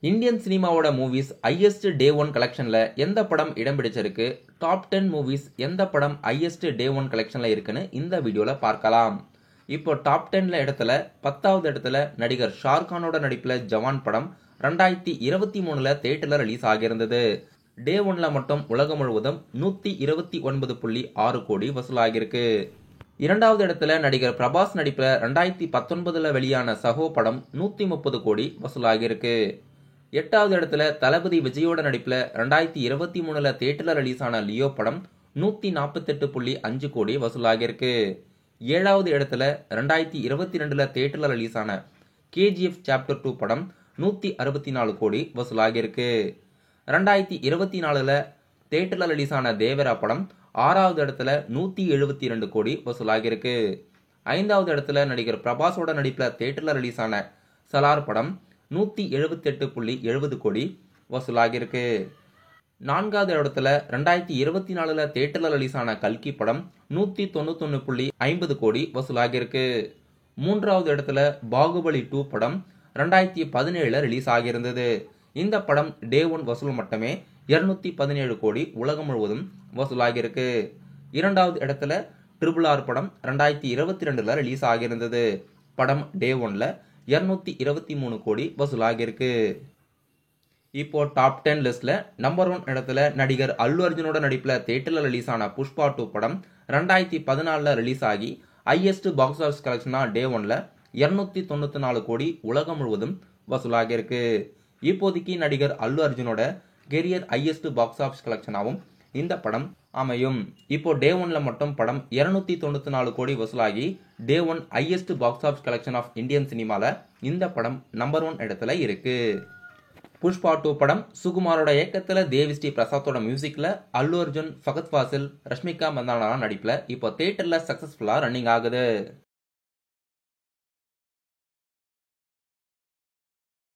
Indian சினிமாவோட movies highest day one கலெக்ஷன்ல எந்த படம் இடம் பிடிச்சிருக்கு, டாப் 10 மூவிஸ் எந்த படம் ஹையஸ்ட் டே ஒன் கலெக்ஷன்ல இருக்குன்னு இந்த வீடியோல பார்க்கலாம். இப்போ டாப் 10ல இடத்துல 10வது இடத்துல நடிகர் ஷாருக்கானோட நடிப்புல ஜவான் படம் 2023ல தியேட்டர்ல ரிலீஸ் ஆகியிருந்தது. டே ஒன்ல மட்டும் உலகம் முழுவதும் 129.6 கோடி வசூலாகியிருக்கு. இரண்டாவது இடத்துல நடிகர் பிரபாஸ் நடிப்புல 2019ல வெளியான சகோ படம் 130 கோடி வசூலாகியிருக்கு. எட்டாவது இடத்துல தளபதி விஜயோட நடிப்புல 2023ல தியேட்டர்ல ரிலீஸ் ஆன லியோ படம் 148.5 கோடி வசூலாகியிருக்கு. ஏழாவது இடத்துல 2022ல தியேட்டர்ல ரிலீஸ் ஆன கேஜிஎஃப் சாப்டர் 2 படம் 164 கோடி வசூலாகியிருக்கு. 2024ல தியேட்டர்ல ரிலீஸ் ஆன தேவரா படம் ஆறாவது இடத்துல 172 கோடி வசூலாகியிருக்கு. ஐந்தாவது இடத்துல நடிகர் பிரபாஸோட நடிப்புல தியேட்டர்ல ரிலீஸ் ஆன சலார் படம் 178.70 கோடி வசூலாகியிருக்கு. நான்காவது இடத்துல 2024ல தியேட்டர்ல ரிலீஸ் ஆன கல்கி படம் 191.50 கோடி வசூலாகியிருக்கு. மூன்றாவது இடத்துல பாகுபலி 2 படம் 2017ல ரிலீஸ் ஆகியிருந்தது. இந்த படம் டே ஒன் வசூல் மட்டுமே 217 கோடி உலகம் முழுவதும் வசூலாகியிருக்கு. இரண்டாவது இடத்துல RRR படம் 2022ல ரிலீஸ் ஆகியிருந்தது. படம் டே ஒன்ல 223 கோடி வசூலாகியிருக்கு. இப்போ டாப் 10 லிஸ்ட்ல நம்பர் 1 இடத்துல நடிகர் அல்லு அர்ஜுனோட நடிப்புல தியேட்டர்ல ரிலீஸ் ஆன புஷ்பா 2 படம் 2014ல ரிலீஸ் ஆகி ஹையஸ்ட் பாக்ஸ் ஆஃபீஸ் கலெக்ஷனா டே ஒன்ல 294 கோடி உலகம் முழுவதும் வசூலாகியிருக்கு. இப்போதைக்கு நடிகர் அல்லு அர்ஜுனோட கெரியர் ஹையஸ்ட் பாக்ஸ் ஆஃபீஸ் கலெக்ஷனாவும் இந்த படம் அமையும். இப்போ டே ஒன்ல மட்டும் படம் 294 கோடி வசூலாகி day one highest box office collection of Indian சினிமால இந்த படம் நம்பர் 1 இடத்துல இருக்கு. புஷ்பா 2 படம் சுகுமாரோட இயக்கத்துல தேவி ஸ்ரீ பிரசாத்தோட மியூசிக்ல அல்லு அர்ஜுன், ஃபகத் ஃபாசில், ரஷ்மிகா மந்தானா நடிப்புல இப்போ தியேட்டர்ல சக்சஸ்ஃபுல்லா ரன்னிங் ஆகுது.